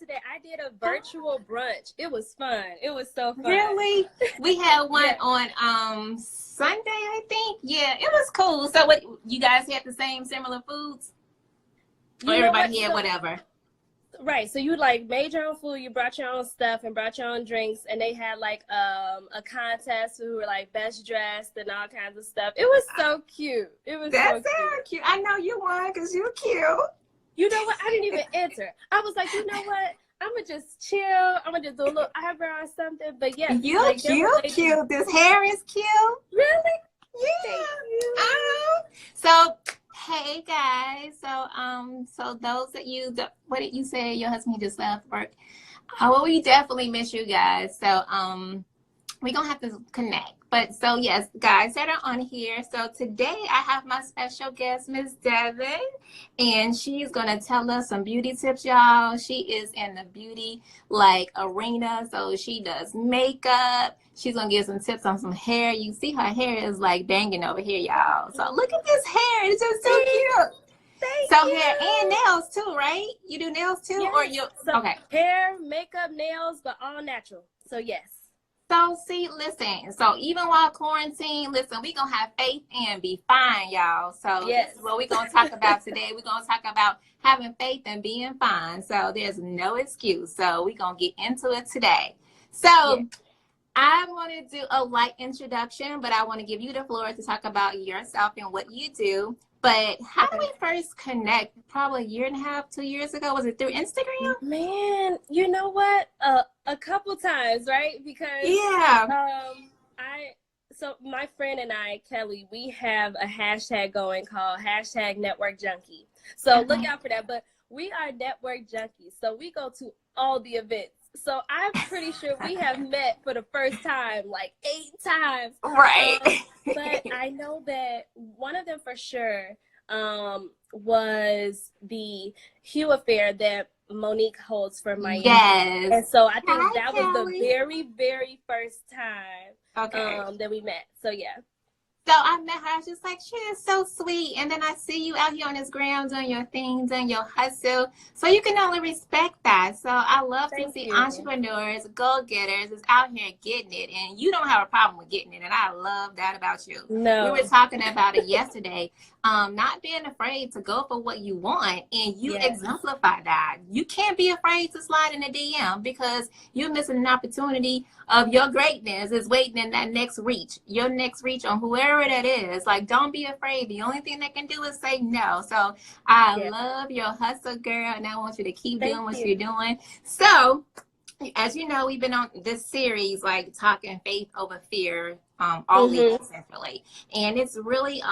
yesterday. I did a virtual brunch. It was fun. It was so fun. Really? We had one on Sunday, I think. Yeah, it was cool. So what, you guys had the same similar foods? Or everybody had whatever? Right. So you like made your own food, you brought your own stuff and brought your own drinks, and they had like a contest who were like best dressed and all kinds of stuff. It was so cute. It was That's so cute. I know you won because you're cute. You know what? I didn't even enter. I was like, you know what? I'm gonna just chill. I'm gonna just do a little eyebrow or something. But yeah, you're like, cute. This hair is cute. Really? Yeah. So hey guys. So those that what did you say? Your husband just left work. Well, we definitely miss you guys. So we're gonna have to connect. But so yes, guys that are on here. So today I have my special guest, Miss Devin, and she's gonna tell us some beauty tips, y'all. She is in the beauty arena, so she does makeup. She's gonna give some tips on some hair. You see her hair is like banging over here, y'all. So look at this hair. It's just so cute. Thank you. Hair and nails too, right? You do nails too, yes. or you? Okay. Hair, makeup, nails, but all natural. So yes. So see, listen, so even while quarantine, listen, we gonna have faith and be fine, y'all. So This is what we're gonna talk about today. We're gonna talk about having faith and being fine. So there's no excuse. So we're gonna get into it today. So I'm gonna do a light introduction, but I want to give you the floor to talk about yourself and what you do. But how did we first connect? Probably a year and a half, 2 years ago. Was it through Instagram? Man, you know what? A couple times, right? Because so my friend and I, Kelly, we have a hashtag going called #NetworkJunkie. So look out for that. But we are network junkies, so we go to all the events. So I'm pretty sure we have met for the first time like 8 times. Right. But I know that one of them for sure was the Hue affair that Monique holds for Miami. Yes. And so I think that was the very, very first time that we met. So yeah. So I met her. I was just like, she is so sweet. And then I see you out here on this ground doing your thing, doing your hustle. So you can only respect that. So I love to see entrepreneurs, go-getters is out here getting it. And you don't have a problem with getting it. And I love that about you. No. We were talking about it yesterday. Not being afraid to go for what you want. And you exemplify that. You can't be afraid to slide in a DM because you're missing an opportunity of your greatness is waiting in that next reach. Your next reach on whoever that is. Like, don't be afraid. The only thing they can do is say no. So I love your hustle, girl, and I want you to keep doing what you're doing. So as you know, we've been on this series like talking faith over fear all week essentially, and it's really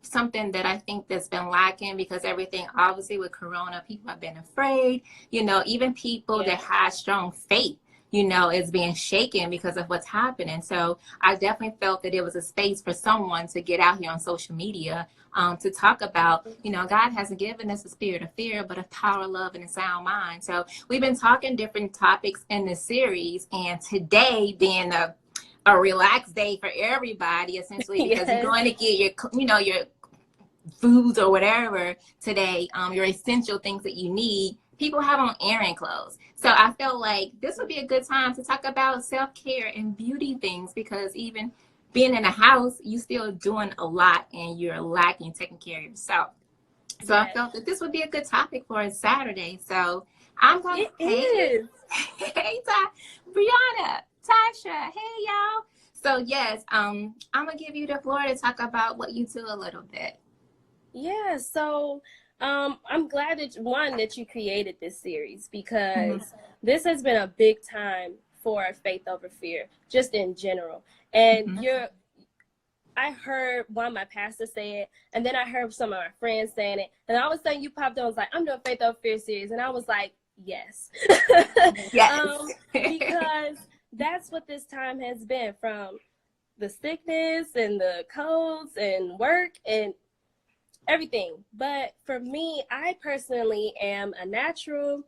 something that I think that's been lacking because everything obviously with Corona, people have been afraid, you know, even people that have strong faith, you know, is being shaken because of what's happening. So I definitely felt that it was a space for someone to get out here on social media to talk about, you know, God hasn't given us a spirit of fear, but of power, love, and a sound mind. So we've been talking different topics in this series, and today being a relaxed day for everybody, essentially, because you're going to get your, you know, your foods or whatever today, your essential things that you need. People have on errand clothes. So I felt like this would be a good time to talk about self-care and beauty things, because even being in a house, you still doing a lot and you're lacking taking care of yourself. So I felt that this would be a good topic for a Saturday. So I'm going to hey Brianna, Tasha, hey y'all. So yes, I'm gonna give you the floor to talk about what you do a little bit. Yeah, so I'm glad that you created this series, because this has been a big time for faith over fear, just in general. And I heard one of my pastors say it, and then I heard some of my friends saying it, and all of a sudden you popped on and was like, I'm doing faith over fear series, and I was like, yes. Because that's what this time has been, from the sickness and the colds and work and everything. But for me, I personally am a natural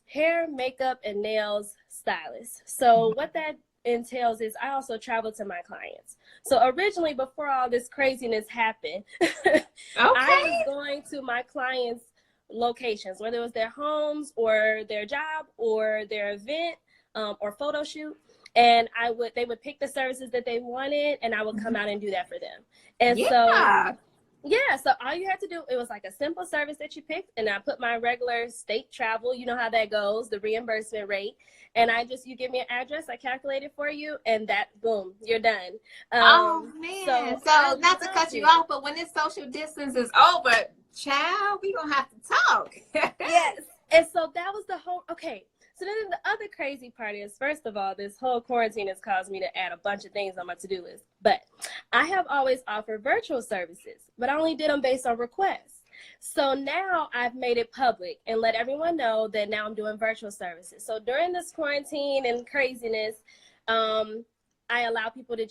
hair, makeup, and nails stylist. So what that entails is I also travel to my clients. So originally, before all this craziness happened, I was going to my clients' locations, whether it was their homes or their job or their event or photo shoot. And they would pick the services that they wanted, and I would come out and do that for them. And Yeah. so all you had to do, it was like a simple service that you picked, and I put my regular state travel, you know how that goes, the reimbursement rate, and you give me an address, I calculate it for you, and that, boom, you're done. Oh man. So not to cut you off, but when this social distance is over, child, we gonna have to talk. Yes. And so that was the whole, okay. So then the other crazy part is, first of all, this whole quarantine has caused me to add a bunch of things on my to-do list. But I have always offered virtual services, but I only did them based on requests. So now I've made it public and let everyone know that now I'm doing virtual services. So during this quarantine and craziness, I allow people to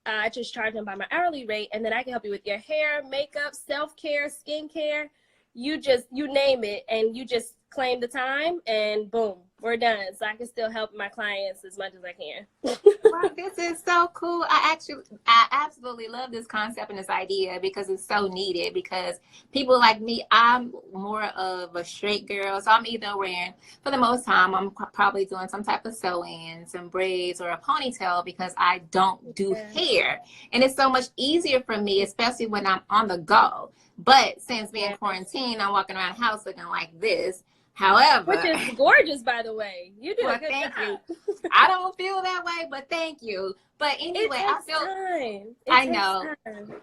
I just charge them by my hourly rate, and then I can help you with your hair, makeup, self-care, skincare. You name it, and you just claim the time, and boom, we're done. So I can still help my clients as much as I can. Wow, this is so cool. I absolutely love this concept and this idea because it's so needed. Because people like me, I'm more of a straight girl, so I'm either wearing, for the most time, I'm probably doing some type of sew-in, some braids, or a ponytail because I don't do hair, and it's so much easier for me, especially when I'm on the go. But since being quarantined, I'm walking around the house looking like this. However, which is gorgeous, by the way. You do a good thank job. you. I don't feel that way, but thank you. But anyway, I know.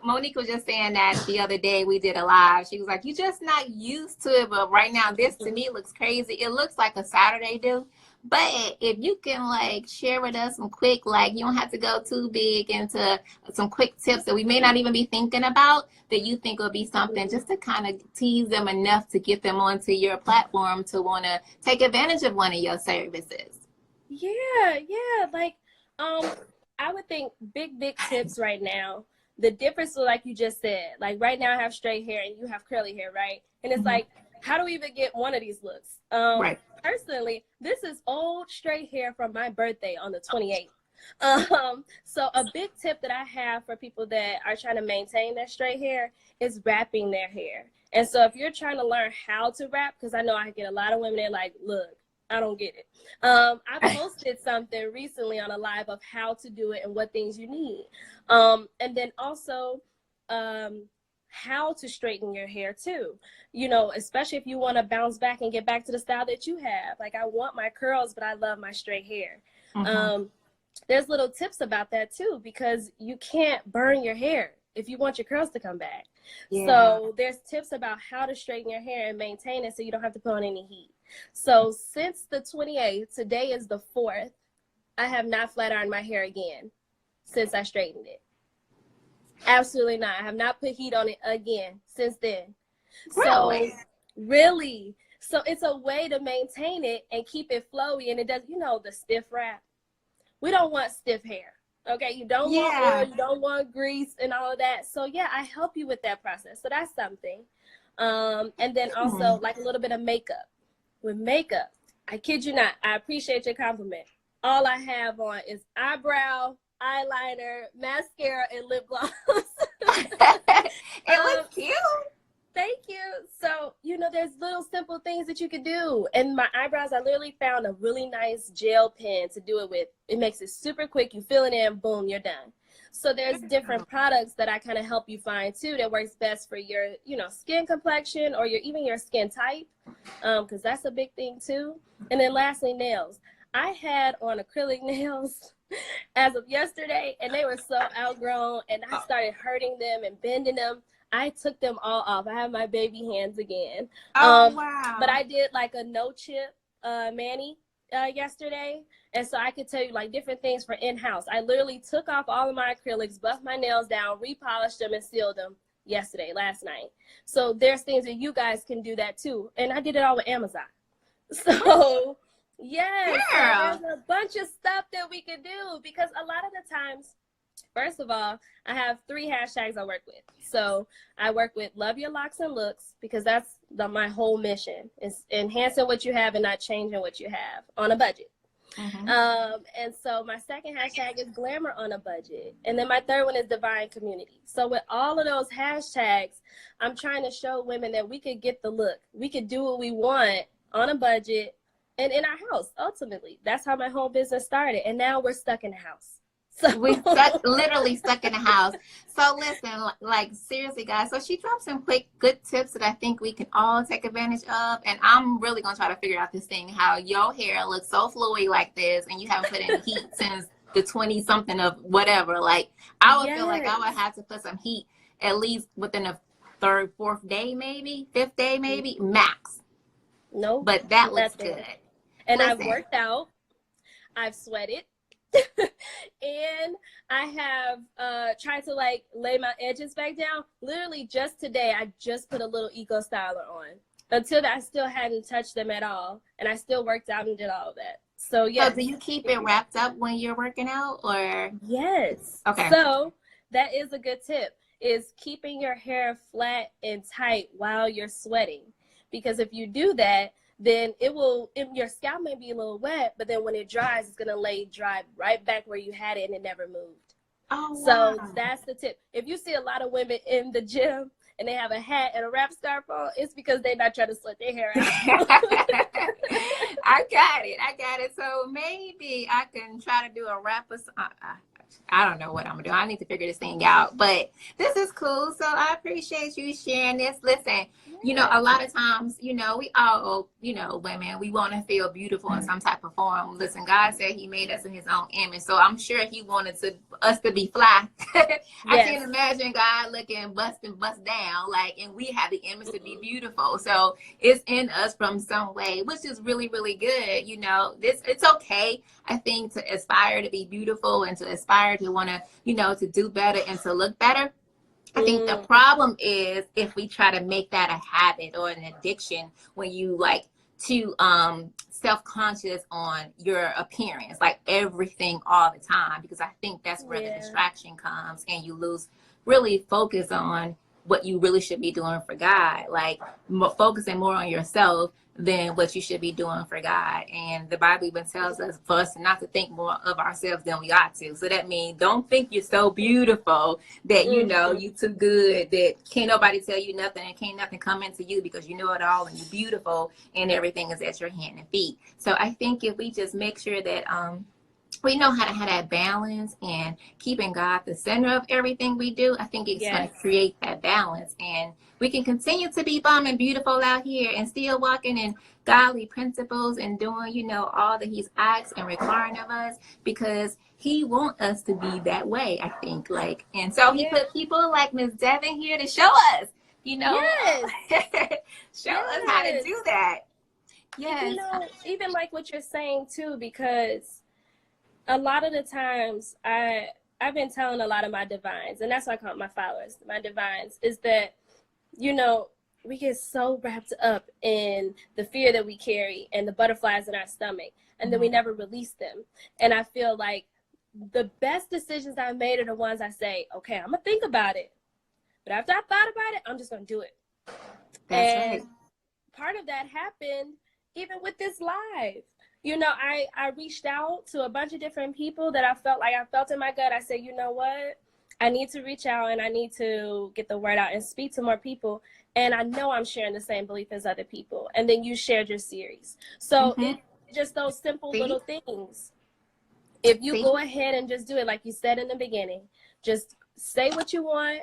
Monique was just saying that the other day we did a live. She was like, "You're just not used to it, but right now this to me looks crazy. It looks like a Saturday do." But if you can like share with us some quick, like you don't have to go too big into some quick tips that we may not even be thinking about that you think will be something just to kind of tease them enough to get them onto your platform to want to take advantage of one of your services. Yeah. Like, I would think big tips right now. The difference, like you just said, like right now I have straight hair and you have curly hair, right? And it's like, how do we even get one of these looks? Right. Personally, this is old straight hair from my birthday on the 28th. So a big tip that I have for people that are trying to maintain their straight hair is wrapping their hair. And so if you're trying to learn how to wrap, because I know I get a lot of women that are like, look, I don't get it. I posted something recently on a live of how to do it and what things you need. And then also how to straighten your hair too, you know, especially if you want to bounce back and get back to the style that you have. Like, I want my curls, but I love my straight hair. There's little tips about that too, because you can't burn your hair if you want your curls to come back. So there's tips about how to straighten your hair and maintain it so you don't have to put on any heat. So since the 28th, today is the 4th, I have not flat ironed my hair again since I straightened it. Absolutely not. I have not put heat on it again since then. Really? So really, so it's a way to maintain it and keep it flowy, and it does, you know, the stiff wrap. We don't want stiff hair. Okay, you don't want oil, you don't want grease and all of that. So yeah, I help you with that process. So that's something. And then also like a little bit of makeup. With makeup, I kid you not, I appreciate your compliment. All I have on is eyebrow, eyeliner, mascara, and lip gloss. It looks cute. Thank you. So, you know, there's little simple things that you can do. And my eyebrows, I literally found a really nice gel pen to do it with. It makes it super quick. You fill it in, boom, you're done. So there's different products that I kind of help you find too that works best for your, you know, skin complexion or even your skin type, because that's a big thing too. And then lastly, nails. I had on acrylic nails as of yesterday, and they were so outgrown, and I started hurting them and bending them. I took them all off. I have my baby hands again. Oh, wow. But I did like a no chip mani yesterday. And so I could tell you like different things for in-house. I literally took off all of my acrylics, buffed my nails down, repolished them, and sealed them last night. So there's things that you guys can do that too. And I did it all with Amazon. So yes, so there's a bunch of stuff that we can do, because a lot of the times, first of all, I have 3 hashtags I work with. So I work with Love Your Locks and Looks, because that's my whole mission is enhancing what you have and not changing what you have on a budget. And so my second hashtag is Glamour on a budget. And then my third one is Devine community. So with all of those hashtags, I'm trying to show women that we could get the look. We could do what we want on a budget and in our house, ultimately. That's how my whole business started. And now we're stuck in the house. So we literally stuck in the house. So listen, like seriously, guys. So she dropped some quick, good tips that I think we can all take advantage of. And I'm really gonna try to figure out this thing, how your hair looks so fluid like this, and you haven't put in heat since the 20 something of whatever. Like I would feel like I would have to put some heat at least within the third, fourth day, maybe fifth day, maybe max. No, but that looks good. And listen, I've worked out. I've sweated. And I have tried to like lay my edges back down. Literally just today, I just put a little eco styler on. Until that, I still hadn't touched them at all, and I still worked out and did all of that. So yeah. So do you keep it wrapped up when you're working out, or? Yes. Okay. So that is a good tip, is keeping your hair flat and tight while you're sweating, because if you do that, then your scalp may be a little wet, but then when it dries, it's going to lay dry right back where you had it and it never moved. Oh, so wow. That's the tip. If you see a lot of women in the gym and they have a hat and a wrap scarf on, it's because they're not trying to sweat their hair out. I got it. So maybe I can try to do a wrap. I don't know what I'm gonna do. I need to figure this thing out, but this is cool. So I appreciate you sharing this. Listen, you know, a lot of times, you know, we all, you know, women, we want to feel beautiful in some type of form. Listen, God said he made us in his own image. So I'm sure he wanted us to be fly. I can't imagine God looking bust down, like, and we have the image to be beautiful. So it's in us from some way, which is really, really good. You know, it's okay, I think, to aspire to be beautiful and to aspire to want to, you know, to do better and to look better. I think the problem is if we try to make that a habit or an addiction, when you like too self-conscious on your appearance, like everything all the time, because I think that's where the distraction comes and you lose really focus on what you really should be doing for God, like focusing more on yourself than what you should be doing for God. And the Bible even tells us for us not to think more of ourselves than we ought to. So that means don't think you're so beautiful that, you know, you too good, that can't nobody tell you nothing and can't nothing come into you because you know it all and you're beautiful and everything is at your hand and feet. So I think if we just make sure that we know how to have that balance and keeping God the center of everything we do, I think it's going to create that balance. And we can continue to be bomb and beautiful out here and still walking in godly principles and doing, you know, all that he's asked and requiring of us, because he wants us to be that way, I think. Like, and so he put people like Miss Devin here to show us, you know, show us how to do that. Yes. You know, even like what you're saying too, because a lot of the times I've been telling a lot of my divines, and that's what I call my followers, my divines, is that, you know, we get so wrapped up in the fear that we carry and the butterflies in our stomach, and then we never release them. And I feel like the best decisions I've made are the ones I say, okay, I'm gonna think about it, but after I thought about it, I'm just gonna do it. That's right. Part of that happened even with this live. You know, I reached out to a bunch of different people that I felt in my gut. I said, you know what? I need to reach out and I need to get the word out and speak to more people. And I know I'm sharing the same belief as other people. And then you shared your series. So it's just those simple little things. If you go ahead and just do it, like you said in the beginning, just say what you want,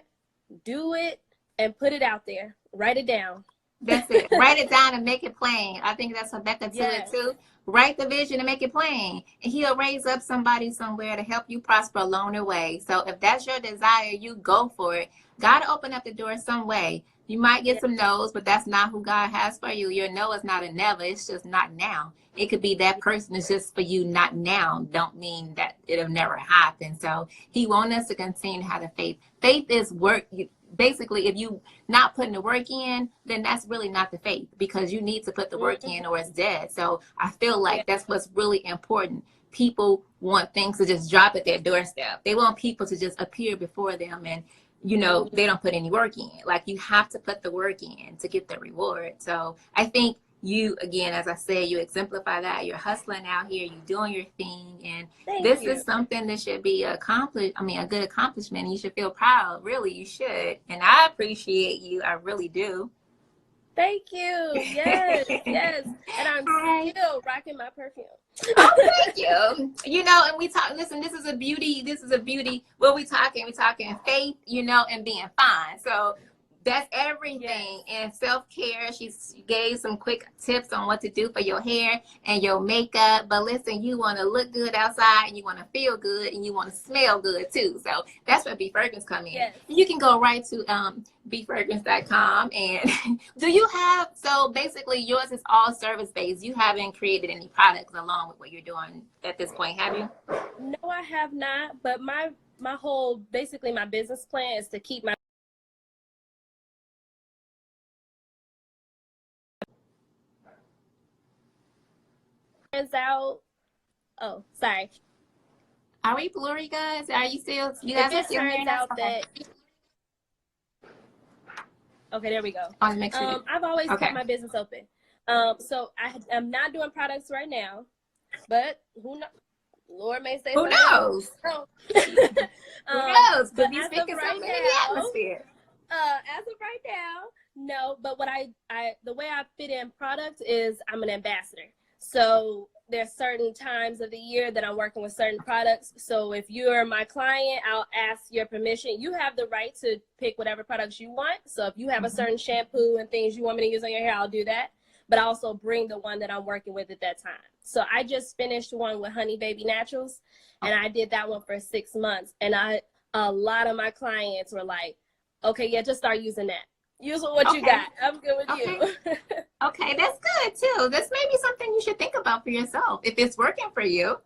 do it, and put it out there. Write it down. That's it. Write it down and make it plain. I think that's Rebecca to it too. Write the vision and make it plain. And he'll raise up somebody somewhere to help you prosper along the way. So if that's your desire, you go for it. God will open up the door some way. You might get some no's, but that's not who God has for you. Your no is not a never. It's just not now. It could be that person is just for you, not now. Don't mean that it'll never happen. So he wants us to continue to have the faith. Faith is work. Basically, if you not putting the work in, then that's really not the faith, because you need to put the work in or it's dead. So I feel like that's what's really important. People want things to just drop at their doorstep. They want people to just appear before them and, you know, they don't put any work in. Like, you have to put the work in to get the reward. So I think you, again, as I said, you exemplify that. You're hustling out here, you're doing your thing, and Thank this you. is something that should be a good accomplishment. You should feel proud. Really, you should. And I appreciate you. I really do. Thank you. Yes, yes. And I'm still rocking my perfume. Oh, thank you. You know, and we talk, listen, this is a beauty. What we talking? We talking faith, you know, and being fine. So that's everything. Yes. And self-care. She gave some quick tips on what to do for your hair and your makeup. But listen, you want to look good outside, and you want to feel good, and you want to smell good too. So that's where Bfrangranced come in. Yes. You can go right to bfrangranced.com. And do you have, so basically yours is all service based. You haven't created any products along with what you're doing at this point, have you? No, I have not. But my whole, basically my business plan is to keep my out. Oh, sorry. Are we blurry, guys? Are you still, you guys If are it still hearing turns us? out that, okay, there we go. Make sure I've always okay. kept my business open. So I'm not doing products right now, but who knows? Lord may say who knows? Who knows? Could be speaking right something in the atmosphere. As of right now, no. But what I the way I fit in products is I'm an ambassador. So there's certain times of the year that I'm working with certain products. So if you're my client, I'll ask your permission. You have the right to pick whatever products you want. So if you have a certain shampoo and things you want me to use on your hair, I'll do that. But I also bring the one that I'm working with at that time. So I just finished one with Honey Baby Naturals, and I did that one for 6 months. And a lot of my clients were like, okay, yeah, just start using that. Use what you got. I'm good with you. Okay, that's good too. This may be something you should think about for yourself. If it's working for you,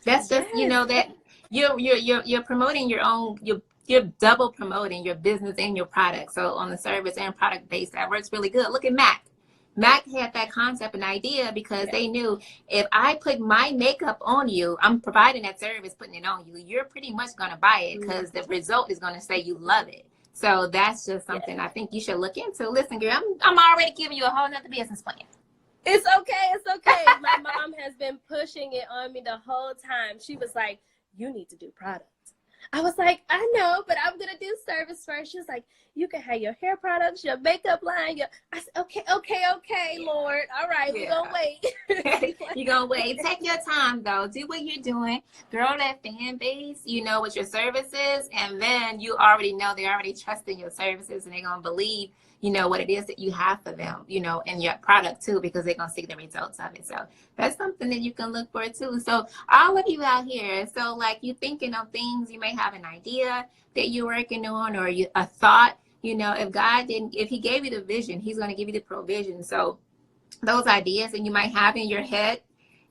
that's just, you know, that you're promoting your own, you're double promoting your business and your product. So on the service and product base, that works really good. Look at Mac. Mac had that concept and idea because they knew if I put my makeup on you, I'm providing that service, putting it on you, you're pretty much going to buy it because the result is going to say you love it. So that's just something I think you should look into. Listen, girl, I'm already giving you a whole nother business plan. It's okay. It's okay. My mom has been pushing it on me the whole time. She was like, you need to do products. I was like, I know, but I'm going to do service first. She was like, you can have your hair products, your makeup line. I said, okay, Lord. All right, we're going to wait. You're going to wait. Take your time, though. Do what you're doing. Grow that fan base, you know, with your services. And then you already know they're already trusting your services, and they're going to believe, you know, what it is that you have for them, you know, and your product too, because they're going to see the results of it. So that's something that you can look for too. So all of you out here, so like you thinking of things, you may have an idea that you're working on, or a thought, you know, if he gave you the vision, he's going to give you the provision. So those ideas that you might have in your head,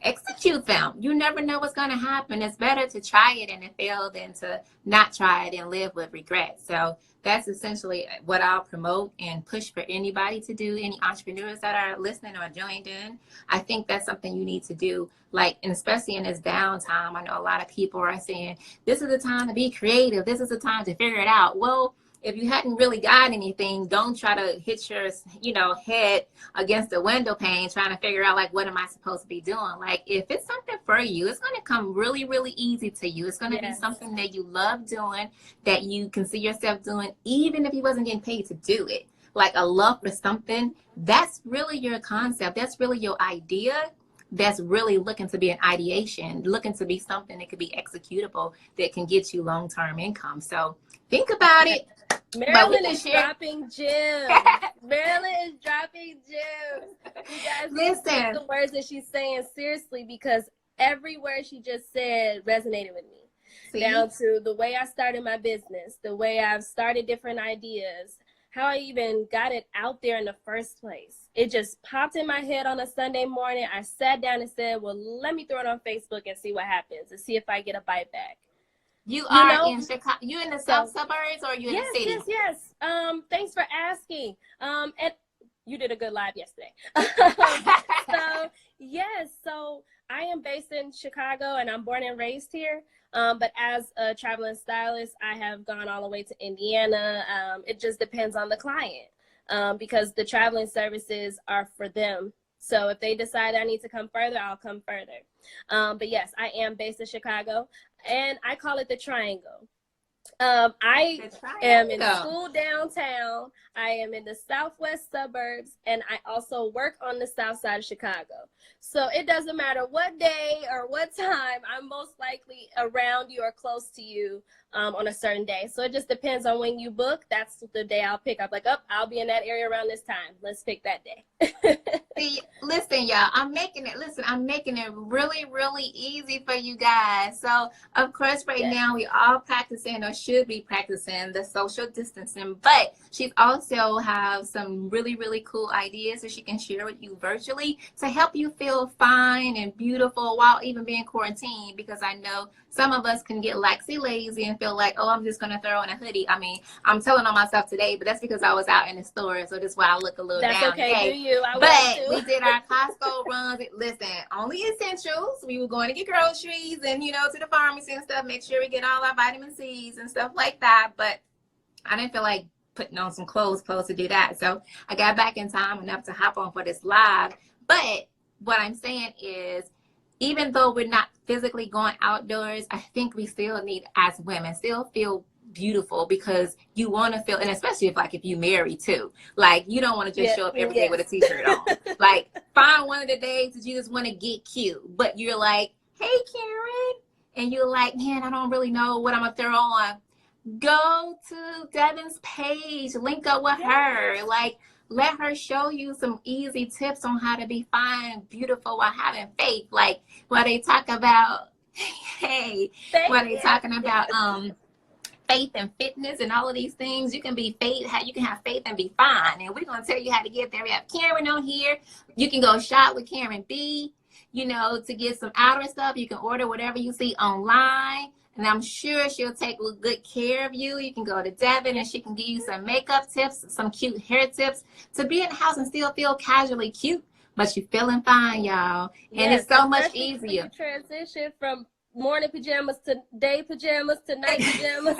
execute them. You never know what's going to happen. It's better to try it and it fail than to not try it and live with regret. So that's essentially what I'll promote and push for anybody to do, any entrepreneurs that are listening or joined in. I think that's something you need to do, like, and especially in this downtime. I know a lot of people are saying, this is the time to be creative. This is the time to figure it out. Well, if you hadn't really got anything, don't try to hit your, you know, head against the window pane trying to figure out, like, what am I supposed to be doing? Like, if it's something for you, it's going to come really, really easy to you. It's going to be something that you love doing, that you can see yourself doing, even if you wasn't getting paid to do it. Like a love for something, that's really your concept. That's really your idea. That's really looking to be an ideation, looking to be something that could be executable, that can get you long-term income. So think about it. Marilyn is dropping gems. Marilyn is dropping gems. You guys listen, take the words that she's saying seriously, because every word she just said resonated with me. See? Down to the way I started my business, the way I've started different ideas, how I even got it out there in the first place. It just popped in my head on a Sunday morning. I sat down and said, well, let me throw it on Facebook and see what happens, and see if I get a bite back. You are in Chicago. You in the south suburbs, or you in the city? Yes. Thanks for asking. And you did a good live yesterday. So I am based in Chicago, and I'm born and raised here. But as a traveling stylist, I have gone all the way to Indiana. It just depends on the client. because the traveling services are for them. So if they decide I need to come further, I'll come further. But yes, I am based in Chicago, and I call it the Triangle. I am in school downtown. I am in the southwest suburbs, and I also work on the south side of Chicago. So it doesn't matter what day or what time, I'm most likely around you or close to you on a certain day. So it just depends on when you book. That's the day I'll pick up. Like, I'll be in that area around this time. Let's pick that day. See, listen, y'all, I'm making it really, really easy for you guys. So, of course, right now we all practicing or should be practicing the social distancing, but she's also have some really, really cool ideas that she can share with you virtually to help you feel fine and beautiful while even being quarantined, because I know some of us can get lazy and feel like, oh, I'm just going to throw on a hoodie. I mean, I'm telling on myself today, but that's because I was out in the store, so that's why I look a little down. That's okay, do you? But we did our Costco runs. Listen, only essentials. We were going to get groceries and, to the pharmacy and stuff, make sure we get all our vitamin C's and stuff like that. But I didn't feel like putting on some clothes to do that. So I got back in time enough to hop on for this live. But what I'm saying is, even though we're not physically going outdoors, I think we still need, as women, still feel beautiful, because you want to feel, and especially if you marry too, like you don't want to just show up every day with a t-shirt on. Like, find one of the days that you just want to get cute, but you're like, hey Karen, and you're like, man, I don't really know what I'm gonna throw on. Go to Devin's page, link up with her, like let her show you some easy tips on how to be fine, beautiful while having faith. Like what they talk about, talking about faith and fitness and all of these things. You can have faith and be fine. And we're gonna tell you how to get there. We have Karen on here. You can go shop with Karen B, to get some outer stuff. You can order whatever you see online, and I'm sure she'll take good care of you. You can go to Devin and she can give you some makeup tips, some cute hair tips to be in the house and still feel casually cute, but you're feeling fine, y'all. And it's so much easier. Transition from morning pajamas to day pajamas to night pajamas.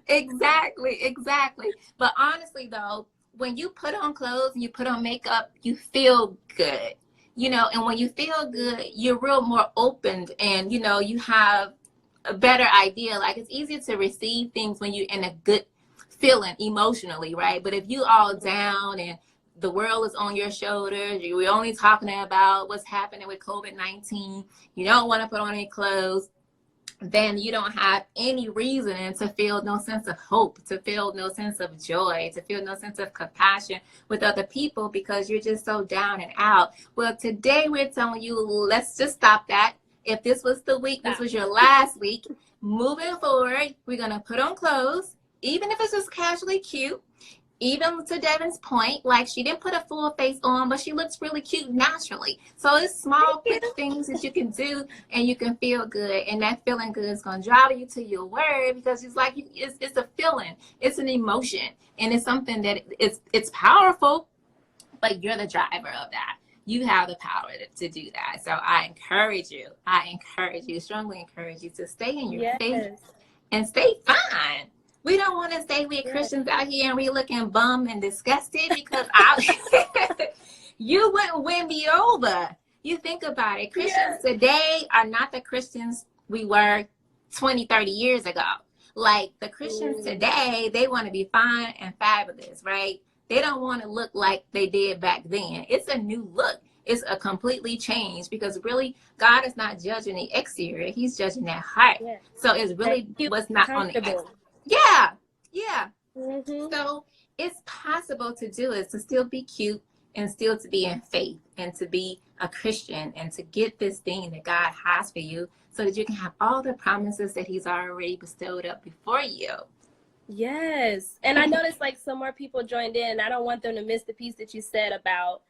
Exactly. But honestly, though, when you put on clothes and you put on makeup, you feel good. And when you feel good, you're real more opened, and, you have a better idea. Like, it's easier to receive things when you're in a good feeling emotionally, right? But if you all down and the world is on your shoulders, you're only talking about what's happening with COVID-19, you don't want to put on any clothes, then you don't have any reason to feel no sense of hope, to feel no sense of joy, to feel no sense of compassion with other people, because you're just so down and out. Well, today we're telling you, let's just stop that. If this was the week, this was your last week, moving forward, we're going to put on clothes, even if it's just casually cute. Even to Devin's point, like, she didn't put a full face on, but she looks really cute naturally. So it's small, quick things that you can do, and you can feel good. And that feeling good is going to drive you to your word, because it's like, it's a feeling. It's an emotion. And it's something that it's powerful, but you're the driver of that. You have the power to do that. So I encourage you, strongly encourage you to stay in your faith and stay fine. We don't want to say we're Christians out here and we looking bum and disgusted, because you wouldn't win me over. You think about it. Christians today are not the Christians we were 20, 30 years ago. Like, the Christians today, they want to be fine and fabulous, right? They don't want to look like they did back then. It's a new look. It's a completely changed, because really God is not judging the exterior. He's judging that heart. Yeah. So it's really what's not on the exterior. Yeah. So it's possible to do it, to still be cute and still to be in faith and to be a Christian and to get this thing that God has for you, so that you can have all the promises that he's already bestowed up before you. Yes. And I noticed like some more people joined in. I don't want them to miss the piece that you said about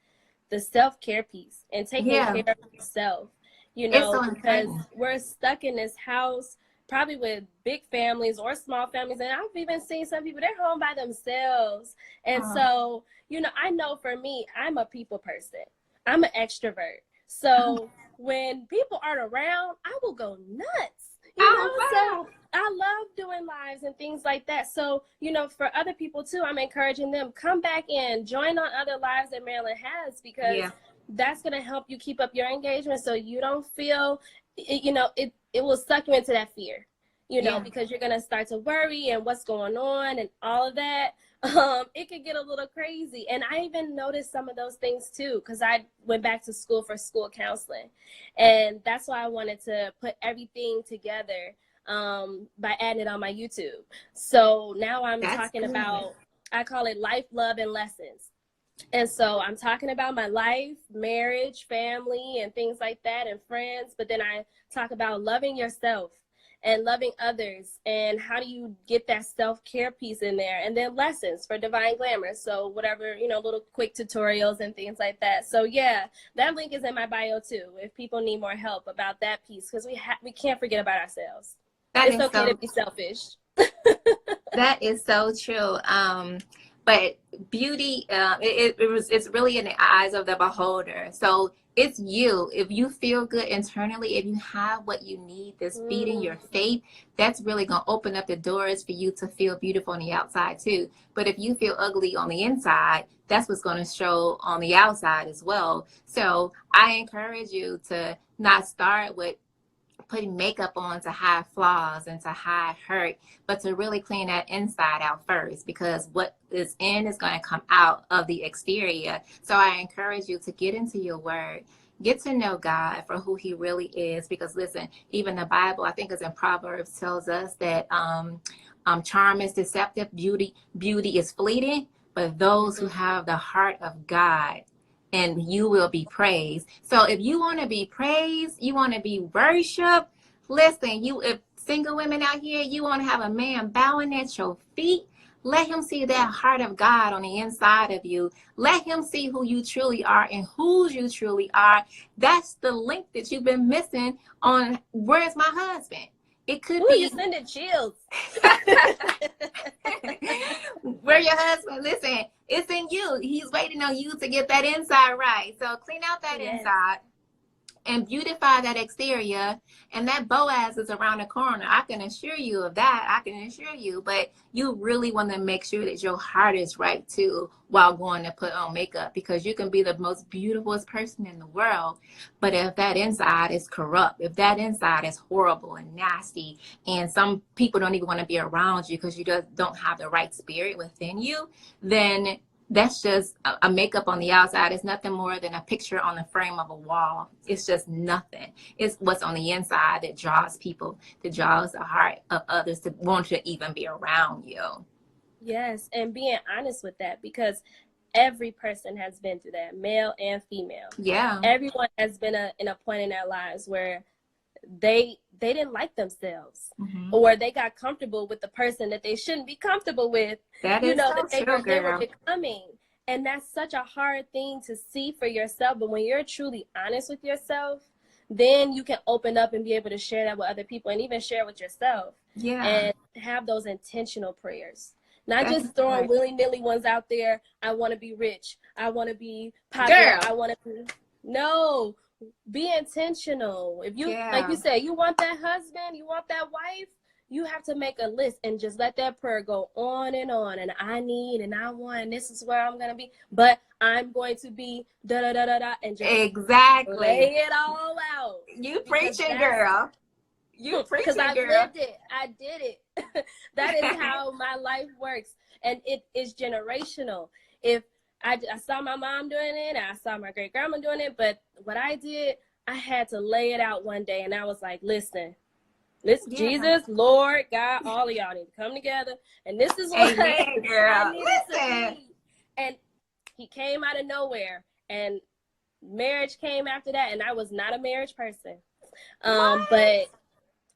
the self-care piece and taking care of yourself, so because we're stuck in this house, probably with big families or small families. And I've even seen some people, they're home by themselves. And so, I know for me, I'm a people person. I'm an extrovert. So when people aren't around, I will go nuts. So I love doing lives and things like that. So, you know, for other people too, I'm encouraging them, come back in, join on other lives that Marilyn has, because that's going to help you keep up your engagement so you don't feel, you know, it will suck you into that fear, you know, because you're going to start to worry and what's going on and all of that. It could get a little crazy. And I even noticed some of those things too, because I went back to school for school counseling. And that's why I wanted to put everything together by adding it on my YouTube. So now I'm talking about, I call it life, love, and lessons. And so I'm talking about my life, marriage, family, and things like that, and friends. But then I talk about loving yourself and loving others, and how do you get that self-care piece in there, and then lessons for Devine Glamour. So whatever, you know, little quick tutorials and things like that. So yeah, that link is in my bio too, if people need more help about that piece, because we can't forget about ourselves. It's okay to be selfish. That is so true. But beauty, it's really in the eyes of the beholder. So it's you. If you feel good internally, if you have what you need that's feeding your faith, that's really going to open up the doors for you to feel beautiful on the outside too. But if you feel ugly on the inside, that's what's going to show on the outside as well. So I encourage you to not start with putting makeup on to hide flaws and to hide hurt, but to really clean that inside out first, because what is in is going to come out of the exterior. So I encourage you to get into your word, get to know God for who he really is, because listen, even the Bible, I think it's in Proverbs, tells us that charm is deceptive, beauty is fleeting, but those who have the heart of God, and you will be praised. So if you want to be praised, you want to be worshiped, listen, if single women out here, you want to have a man bowing at your feet, let him see that heart of God on the inside of you. Let him see who you truly are and whose you truly are. That's the link that you've been missing on Where's My Husband? It could be. You're sending chills. Where your husband, listen, it's in you. He's waiting on you to get that inside right. So clean out that inside and beautify that exterior. And that Boaz is around the corner. I can assure you of that. I can assure you. But you really want to make sure that your heart is right too while going to put on makeup, because you can be the most beautiful person in the world. But if that inside is corrupt, if that inside is horrible and nasty, and some people don't even want to be around you because you just don't have the right spirit within you, then that's just a makeup on the outside. It's nothing more than a picture on the frame of a wall. It's just nothing. It's what's on the inside that draws people, that draws the heart of others to want to even be around you. Yes, and being honest with that, because every person has been through that, male and female. Yeah. Everyone has been in a point in their lives where they didn't like themselves, or they got comfortable with the person that they shouldn't be comfortable with. That is that they were becoming. And that's such a hard thing to see for yourself. But when you're truly honest with yourself, then you can open up and be able to share that with other people, and even share with yourself. Yeah. And have those intentional prayers. Not just throwing willy-nilly ones out there. I want to be rich. I want to be popular. I want to be... No. Be intentional. If you, like you said, you want that husband, you want that wife, you have to make a list and just let that prayer go on. And I need, and I want, and this is where I'm going to be, but I'm going to be da-da-da-da-da, and just lay it all out. You preaching, girl. You preaching, girl. Because I lived it. I did it. That is how my life works. And it is generational. If I saw my mom doing it, I saw my great grandma doing it, but what I did, I had to lay it out one day, and I was like, listen, Jesus, Lord, God, all of y'all need to come together, and this is what I needed to be. And he came out of nowhere, and marriage came after that, and I was not a marriage person. But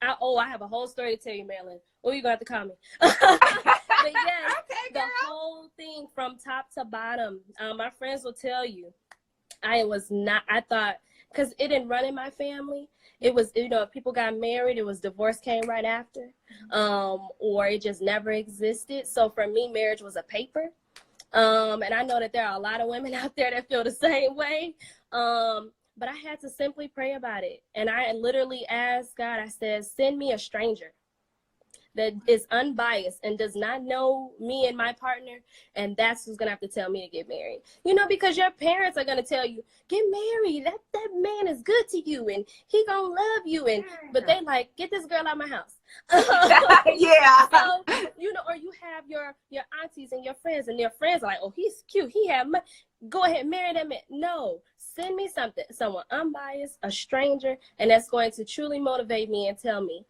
I have a whole story to tell you, Marilyn. Oh, you're going to have to call me. But yes, the whole thing from top to bottom, my friends will tell you, I thought, because it didn't run in my family. It was, if people got married, it was divorce came right after, or it just never existed. So for me, marriage was a paper. And I know that there are a lot of women out there that feel the same way. But I had to simply pray about it. And I literally asked God, I said, send me a stranger. that is unbiased and does not know me and my partner, and that's who's gonna have to tell me to get married. You know, because your parents are gonna tell you, get married. That man is good to you, and he gonna love you, and but they like, get this girl out of my house. Yeah. So, you know, or you have your aunties and your friends, and their friends are like, oh, he's cute. He have money. Go ahead, marry that man. No, send me someone unbiased, a stranger, and that's going to truly motivate me and tell me.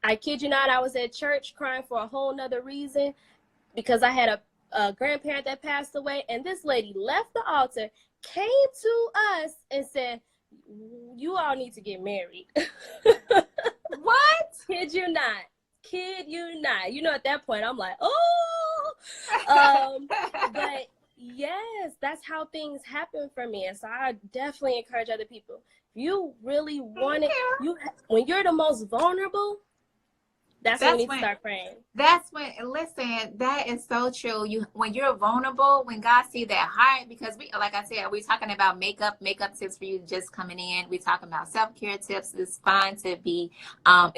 I kid you not, I was at church crying for a whole nother reason because I had a grandparent that passed away, and this lady left the altar, came to us, and said, you all need to get married. What? Kid you not. Kid you not. You know, at that point, I'm like, oh. But yes, that's how things happen for me. And so I definitely encourage other people. If you really want it, when you're the most vulnerable, that's when you need to start praying. That's when, listen, that is so true. When you're vulnerable, when God sees that heart, because we, like I said, we're talking about makeup tips for you just coming in. We're talking about self-care tips. It's fine to be fine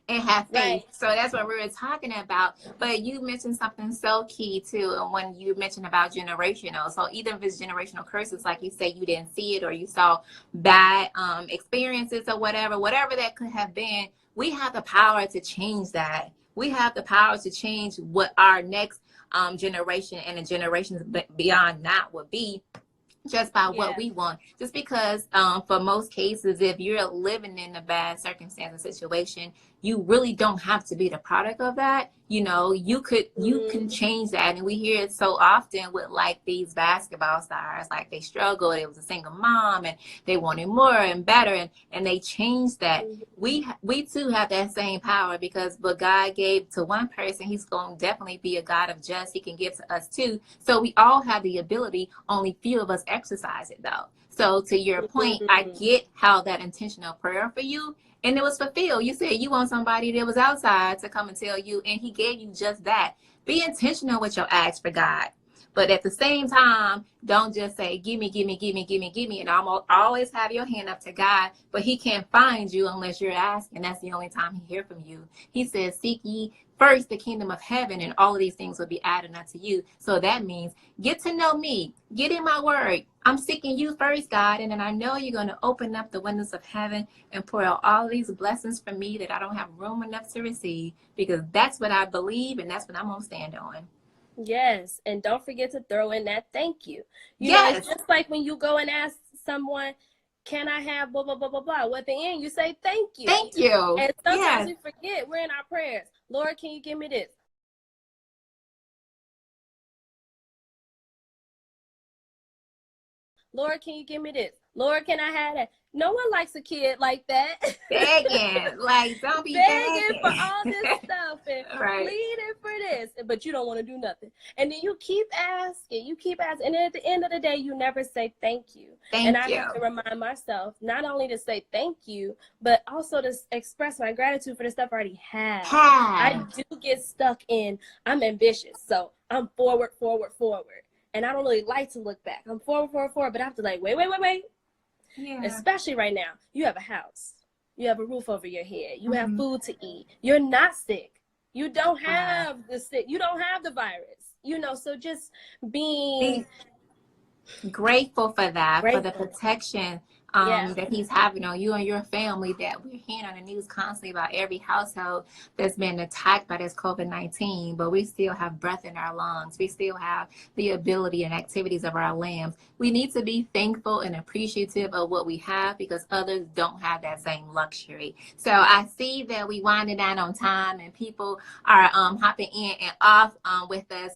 and have faith. Right. So that's what we were talking about. But you mentioned something so key too, and when you mentioned about generational. So either if it's generational curses, like you say, you didn't see it, or you saw bad experiences or whatever that could have been. We have the power to change that. We have the power to change what our next generation and the generations beyond that would be, just by what we want. Just because for most cases, if you're living in a bad circumstance or situation, you really don't have to be the product of that. You know, you can change that. And we hear it so often with like these basketball stars, like they struggled. It was a single mom and they wanted more and better, and they changed that. We too have that same power, because what God gave to one person, he's going to definitely be a God of just. He can give to us too. So we all have the ability, only few of us exercise it though. So to your point, I get how that intentional prayer for you, and it was fulfilled. You said you want somebody that was outside to come and tell you, and he gave you just that. Be intentional with your acts for God. But at the same time, don't just say, give me, and always have your hand up to God. But he can't find you unless you're asking. That's the only time he hears from you. He says, seek ye first the kingdom of heaven, and all of these things will be added unto you. So that means get to know me. Get in my word. I'm seeking you first, God. And then I know you're going to open up the windows of heaven and pour out all these blessings for me that I don't have room enough to receive, because that's what I believe, and that's what I'm going to stand on. Yes, and don't forget to throw in that thank you. You know, it's just like when you go and ask someone, can I have blah, blah, blah, blah, blah. Well, at the end, you say thank you. Thank you. And sometimes we forget, we're in our prayers. Lord, can you give me this? Lord, can you give me this? Lord, can I have that? No one likes a kid like that. Begging. Like, don't be begging for all this stuff and right. pleading for this, but you don't want to do nothing. And then you keep asking, and then at the end of the day, you never say thank you. I have to remind myself not only to say thank you, but also to express my gratitude for the stuff I already have. I do get stuck in, I'm ambitious, so I'm forward. And I don't really like to look back. I'm forward, but I have to like, wait. Yeah. Especially right now, you have a house. You have a roof over your head. You have food to eat. You're not sick. You don't have you don't have the virus. You know, so just being grateful for that, for the protection that he's having on you and your family, that we're hearing on the news constantly about every household that's been attacked by this COVID-19, but we still have breath in our lungs. We still have the ability and activities of our limbs. We need to be thankful and appreciative of what we have, because others don't have that same luxury. So I see that we winding down on time, and people are hopping in and off with us.